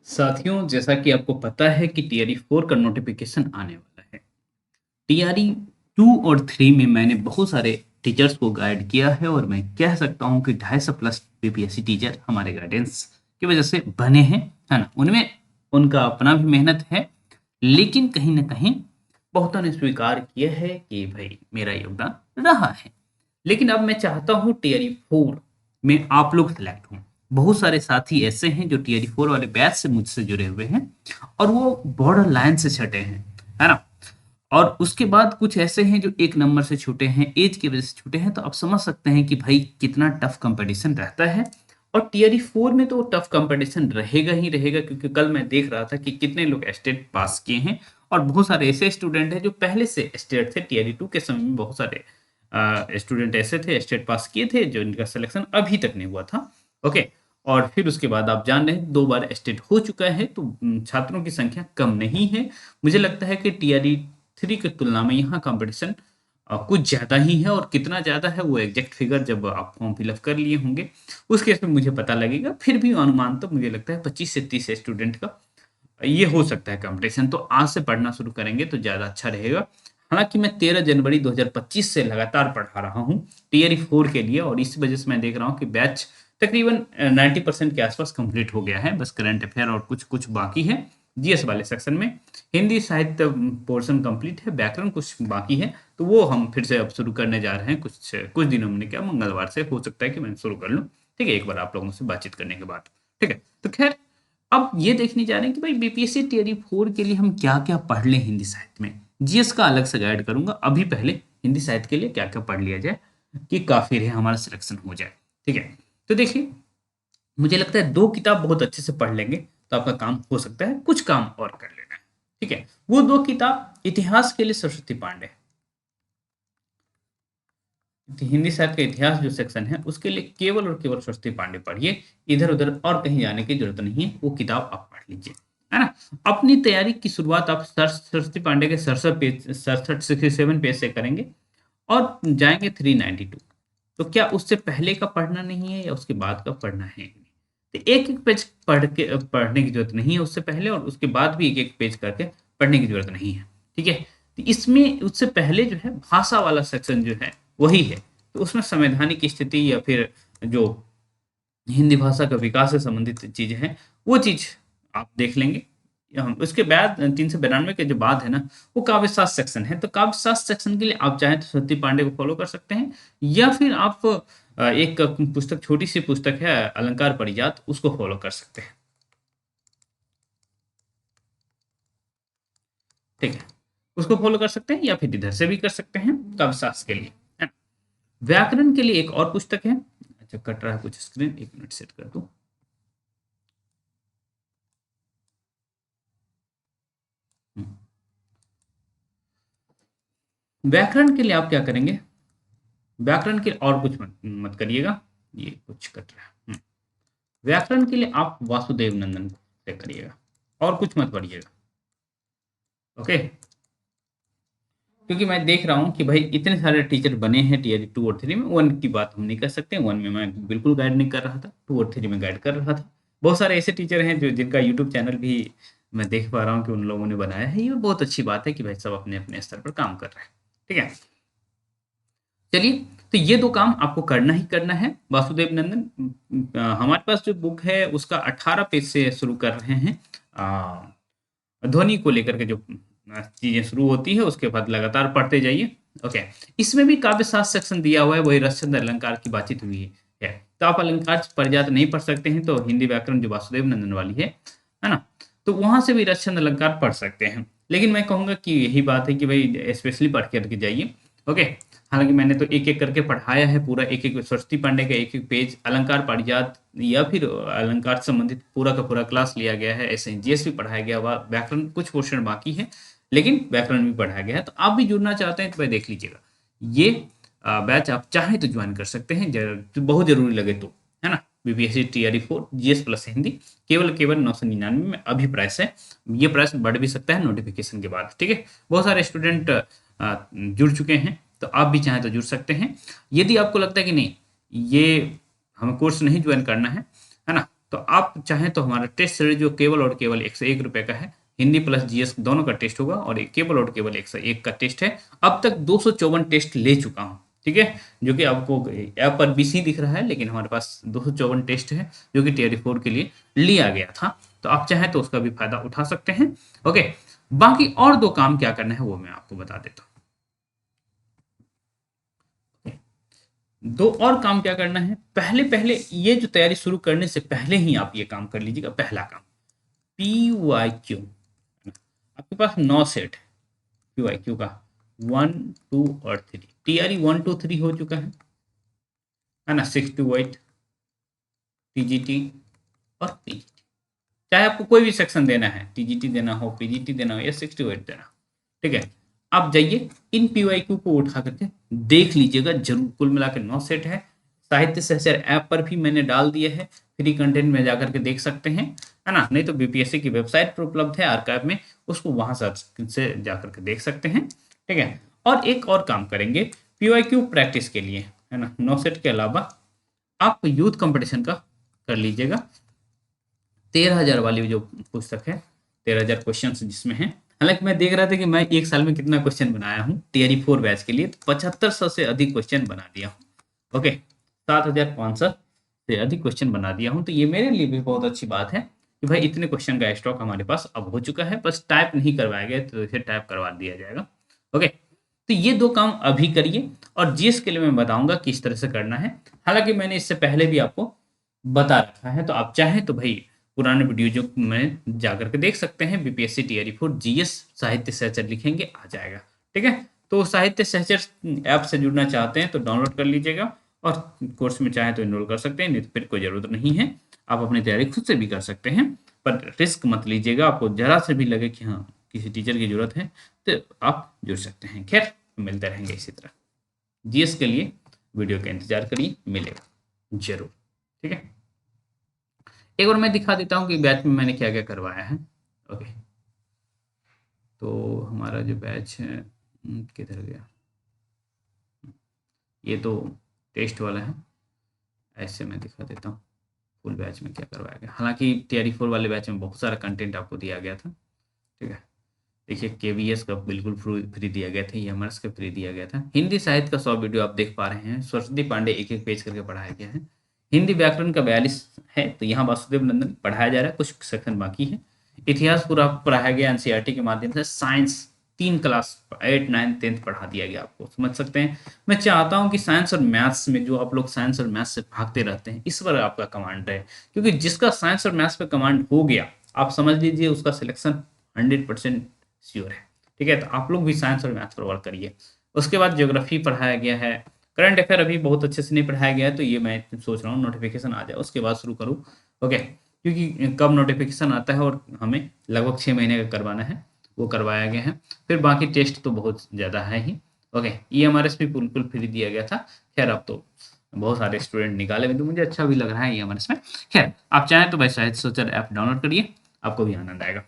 साथियों, जैसा कि आपको पता है कि टीआरई 4 का नोटिफिकेशन आने वाला है। टीआरई 2 और 3 में मैंने बहुत सारे टीचर्स को गाइड किया है और मैं कह सकता हूं कि 250 प्लस बीपीएससी टीचर हमारे गाइडेंस की वजह से बने हैं, है ना? उनमें उनका अपना भी मेहनत है, लेकिन कहीं न कहीं बहुतों ने स्वीकार किया है कि भाई मेरा योगदान रहा है। लेकिन अब मैं चाहता हूँ टीआरई 4 में आप लोग सेलेक्ट हों। बहुत सारे साथी ऐसे हैं जो टीआरई 4 वाले बैच से मुझसे जुड़े हुए हैं और वो बॉर्डर लाइन से छटे हैं, है ना? और उसके बाद कुछ ऐसे हैं जो एक नंबर से छूटे हैं, एज की वजह से छूटे हैं, तो आप समझ सकते हैं कि भाई कितना टफ कंपटीशन रहता है। और टीआरई 4 में तो टफ कंपटीशन रहेगा ही रहेगा, क्योंकि कल मैं देख रहा था कि कितने लोग स्टेट पास किए हैं और बहुत सारे ऐसे स्टूडेंट हैं जो पहले से स्टेट थे। टीआरई 2 के समय में बहुत सारे स्टूडेंट ऐसे थे, स्टेट पास किए थे, जो इनका सिलेक्शन अभी तक नहीं हुआ था। ओके। और फिर उसके बाद आप जान रहे हैं 2 बार स्टेट हो चुका है, तो छात्रों की संख्या कम नहीं है। मुझे लगता है कि टीआरई 3 की तुलना में यहाँ कंपटीशन कुछ ज़्यादा ही है, और कितना ज़्यादा है वो एग्जैक्ट फिगर जब आप फॉर्म फिलअप कर लिए होंगे उस केस में मुझे पता लगेगा। फिर भी अनुमान तो मुझे लगता है 25 से 30 स्टूडेंट का ये हो सकता है कंपटीशन। तो आज से पढ़ना शुरू करेंगे तो ज़्यादा अच्छा रहेगा। हालांकि मैं 13 जनवरी 2025 से लगातार पढ़ा रहा हूँ टीआरई 4 के लिए, और इस वजह से मैं देख रहा हूँ कि बैच तकरीबन 90% के आसपास कंप्लीट हो गया है। बस करंट अफेयर और कुछ कुछ बाकी है। जीएस वाले सेक्शन में हिंदी साहित्य पोर्शन कंप्लीट है, व्याकरण कुछ बाकी है, तो वो हम फिर से अब शुरू करने जा रहे हैं। कुछ कुछ दिनों में, क्या मंगलवार से हो सकता है कि मैं शुरू कर लूँ। ठीक है, एक बार आप लोगों से बातचीत करने के बाद। ठीक है, तो खैर अब ये देखने जा रहे हैं कि भाई बीपीएससी टीआरई 4 के लिए हम क्या क्या पढ़ लें हिंदी साहित्य में। जीएस का अलग से गाइड करूंगा, अभी पहले हिंदी साहित्य के लिए क्या क्या पढ़ लिया जाए कि काफी रहे, हमारा सिलेक्शन हो जाए। ठीक है, तो देखिए, मुझे लगता है 2 किताब बहुत अच्छे से पढ़ लेंगे तो आपका काम हो सकता है, कुछ काम और कर लेना है। ठीक है, वो 2 किताब इतिहास के लिए सरस्वती पांडे, हिंदी साहित्य का इतिहास जो सेक्शन है उसके लिए केवल और केवल सरस्वती पांडे पढ़िए। इधर उधर और कहीं जाने की जरूरत नहीं है, वो किताब आप पढ़ लीजिए, है ना? अपनी तैयारी की शुरुआत आप सरस्वती पांडे के 67 पेज से करेंगे और जाएंगे 392। तो क्या उससे पहले का पढ़ना नहीं है या उसके बाद का पढ़ना है? तो एक एक पेज पढ़ने की जरूरत नहीं है उससे पहले, और उसके बाद भी एक एक पेज करके पढ़ने की जरूरत नहीं है। ठीक है, तो इसमें उससे पहले जो है भाषा वाला सेक्शन जो है वही है, तो उसमें संवैधानिक स्थिति या फिर जो हिंदी भाषा का विकास से संबंधित चीजें हैं वो चीज आप देख लेंगे। हम उसके बाद 392 के जो बाद है ना, वो काव्य शास्त्र सेक्शन है। तो काव्य शास्त्र सेक्शन के लिए आप चाहें तो सती पांडे को फॉलो कर सकते हैं, या फिर आप एक पुस्तक, छोटी सी पुस्तक है अलंकार परिजात, उसको फॉलो कर सकते हैं। ठीक है, उसको फॉलो कर सकते हैं या फिर इधर से भी कर सकते हैं काव्य शास्त्र के लिए, है ना? व्याकरण के लिए एक और पुस्तक है। अच्छा, कट रहा है कुछ स्क्रीन, 1 मिनट सेट कर दूं। हम्म। व्याकरण के लिए आप क्या करेंगे? व्याकरण के और कुछ मत मत करिएगा, ये कुछ कट रहा है। व्याकरण के लिए आप वासुदेव नंदन से करिएगा और कुछ मत पढ़िएगा। ओके, क्योंकि मैं देख रहा हूँ कि भाई इतने सारे टीचर बने हैं टीयर 2 और 3 में। 1 की बात हम नहीं कर सकते, 1 में मैं बिल्कुल गाइड नहीं कर रहा था, 2 और 3 में गाइड कर रहा था। बहुत सारे ऐसे टीचर हैं जो जिनका यूट्यूब चैनल भी मैं देख पा रहा हूँ कि उन लोगों ने बनाया है। ये बहुत अच्छी बात है कि भाई सब अपने अपने स्तर पर काम कर रहे हैं। ठीक है, चलिए, तो ये 2 काम आपको करना ही करना है। वासुदेव नंदन, हमारे पास जो बुक है उसका 18 पेज से शुरू कर रहे हैं। ध्वनि को लेकर के जो चीजें शुरू होती है उसके बाद लगातार पढ़ते जाइए। ओके, इसमें भी काव्य शास्त्र सेक्शन दिया हुआ है, वही रसचंद्र अलंकार की बातचीत हुई है। तो आप अलंकार परिजात नहीं पढ़ सकते हैं तो हिंदी व्याकरण जो वासुदेव नंदन वाली है ना, तो वहां से भी रसचंद्र अलंकार पढ़ सकते हैं। लेकिन मैं कहूंगा कि यही बात है कि भाई स्पेशली पढ़ के जाइए। ओके, हालांकि मैंने तो एक एक करके पढ़ाया है पूरा, एक एक सरस्वती पांडे का एक एक पेज, अलंकार पारिजात या फिर अलंकार से संबंधित पूरा का पूरा क्लास लिया गया है। ऐसे जीएस भी पढ़ाया गया हुआ, व्याकरण कुछ पोर्शन बाकी है लेकिन व्याकरण भी पढ़ाया गया है। तो आप भी जुड़ना चाहते हैं तो भाई देख लीजिएगा, ये बैच आप चाहें तो ज्वाइन कर सकते हैं, तो बहुत जरूरी लगे तो, है ना? BPSC TRE 4 GS plus Hindi केवल केवल 999 में अभी प्राइस है। ये प्राइस बढ़ भी सकता है नोटिफिकेशन के बाद। ठीक है, बहुत सारे स्टूडेंट जुड़ चुके हैं, तो आप भी चाहें तो जुड़ सकते हैं। यदि आपको लगता है कि नहीं, ये हमें कोर्स नहीं ज्वाइन करना है ना, तो आप चाहें तो हमारा टेस्ट सीरीज जो केवल और केवल 101 रुपये का है, हिंदी प्लस जीएस दोनों का टेस्ट होगा और एक केवल और केवल 101 का टेस्ट है। अब तक 254 टेस्ट ले चुका हूँ, ठीक है, जो कि आपको ऐप पर बीसी दिख रहा है, लेकिन हमारे पास 254 टेस्ट है जो कि टीआरई 4 के लिए लिया गया था। तो आप चाहें तो उसका भी फायदा उठा सकते हैं। ओके, बाकी और दो काम क्या करना है वो मैं आपको बता देता हूँ। दो और काम क्या करना है, पहले पहले ये जो तैयारी शुरू करने से पहले ही आप ये काम कर लीजिएगा। पहला काम, PYQ, आपके पास 9 सेट है PYQ का, 1 2 और 3। टीआरई 1 2 3 हो चुका है ना, 6 to 8 टीजीटी और पीजीटी। चाहे आपको कोई भी सेक्शन देना है, टीजीटी देना हो, पीजीटी देना हो या 6 to 8 देना हो, ठीक है, आप जाइए इन PYQ को उठा करके देख लीजिएगा जरूर। कुल मिला के 9 सेट है। साहित्य सहचर ऐप पर भी मैंने डाल दिया है, फ्री कंटेंट में जाकर के देख सकते हैं, है ना, नहीं तो बीपीएससी की वेबसाइट पर उपलब्ध है आर्काइव में, उसको वहां से जाकर के देख सकते हैं, ठीक है। और एक और काम करेंगे PYQ प्रैक्टिस के लिए, है ना, 9 सेट के अलावा आप यूथ कंपटीशन का कर लीजिएगा। 13,000 वाली जो पुस्तक है, 13,000 क्वेश्चन जिसमें है। हालांकि मैं देख रहा था कि मैं एक साल में कितना क्वेश्चन बनाया हूँ टीआरई 4 बैच के लिए, तो 7500 से अधिक क्वेश्चन बना दिया हूँ। ओके, 7,500 से अधिक क्वेश्चन बना दिया हूँ। तो ये मेरे लिए भी बहुत अच्छी बात है कि भाई इतने क्वेश्चन का स्टॉक हमारे पास अब हो चुका है, बस टाइप नहीं करवाया गया तो इसे टाइप करवा दिया जाएगा। ओके, तो ये दो काम अभी करिए, और जीएस के लिए मैं बताऊंगा किस तरह से करना है। हालांकि मैंने इससे पहले भी आपको बता रखा है, तो आप चाहें तो भाई पुराने वीडियो जो में जाकर के देख सकते हैं। बीपीएससी टीआरई 4 जीएस साहित्य सहचर लिखेंगे आ जाएगा, ठीक है। तो साहित्य सहचर ऐप से जुड़ना चाहते हैं तो डाउनलोड कर लीजिएगा, और कोर्स में चाहे तो इनरोल कर सकते हैं, नहीं तो फिर कोई जरूरत नहीं है। आप अपनी तैयारी खुद से भी कर सकते हैं, पर रिस्क मत लीजिएगा। आपको जरा से भी लगे कि हाँ किसी टीचर की जरूरत है तो आप जुड़ सकते हैं। खैर, मिलते रहेंगे इसी तरह। जीएस के लिए वीडियो का इंतजार करिए, मिलेगा जरूर, ठीक है। एक बार मैं दिखा देता हूँ कि बैच में मैंने क्या क्या करवाया है। ओके, तो हमारा जो बैच है किधर गया, ये तो टेस्ट वाला है। ऐसे मैं दिखा देता हूँ फुल बैच में क्या करवाया गया। हालांकि टीआरई 4 वाले बैच में बहुत सारा कंटेंट आपको दिया गया था, ठीक है। देखिए, केवीएस का बिल्कुल फ्री दिया गया था, ईएमआरएस का फ्री दिया गया था। हिंदी साहित्य का 100 वीडियो आप देख पा रहे हैं, सरस्वती पांडे एक एक पेज करके पढ़ाया गया है। हिंदी व्याकरण का 42 है, तो यहाँ वासुदेव नंदन पढ़ाया जा रहा है, कुछ सेक्शन बाकी है। इतिहास पूरा पढ़ाया गया एनसीईआरटी के माध्यम से। साइंस 3 क्लास 8 9 10 पढ़ा दिया गया, आपको समझ सकते हैं। मैं चाहता हूँ कि साइंस और मैथ्स में जो आप लोग साइंस और मैथ्स से भागते रहते हैं, इस पर आपका कमांड रहे, क्योंकि जिसका साइंस और मैथ्स पे कमांड हो गया, आप समझ लीजिए उसका सिलेक्शन 100% श्योर है, ठीक है। तो आप लोग भी साइंस और मैथ्स पर वर्क करिए। उसके बाद ज्योग्राफी पढ़ाया गया है। करंट अफेयर अभी बहुत अच्छे से नहीं पढ़ाया गया है, तो ये मैं सोच रहा हूँ नोटिफिकेशन आ जाए उसके बाद शुरू करूँ। ओके, क्योंकि कब नोटिफिकेशन आता है और हमें लगभग 6 महीने का करवाना है, वो करवाया गया है। फिर बाकी टेस्ट तो बहुत ज़्यादा है ही। ओके, ईएमआरएस भी बिल्कुल फ्री दिया गया था। खैर, अब तो बहुत सारे स्टूडेंट निकाले हुए, तो मुझे अच्छा भी लग रहा है ईएमआरएस में। खैर, आप चाहें तो भाई साहित्य सोचर ऐप डाउनलोड करिए, आपको भी आनंद आएगा।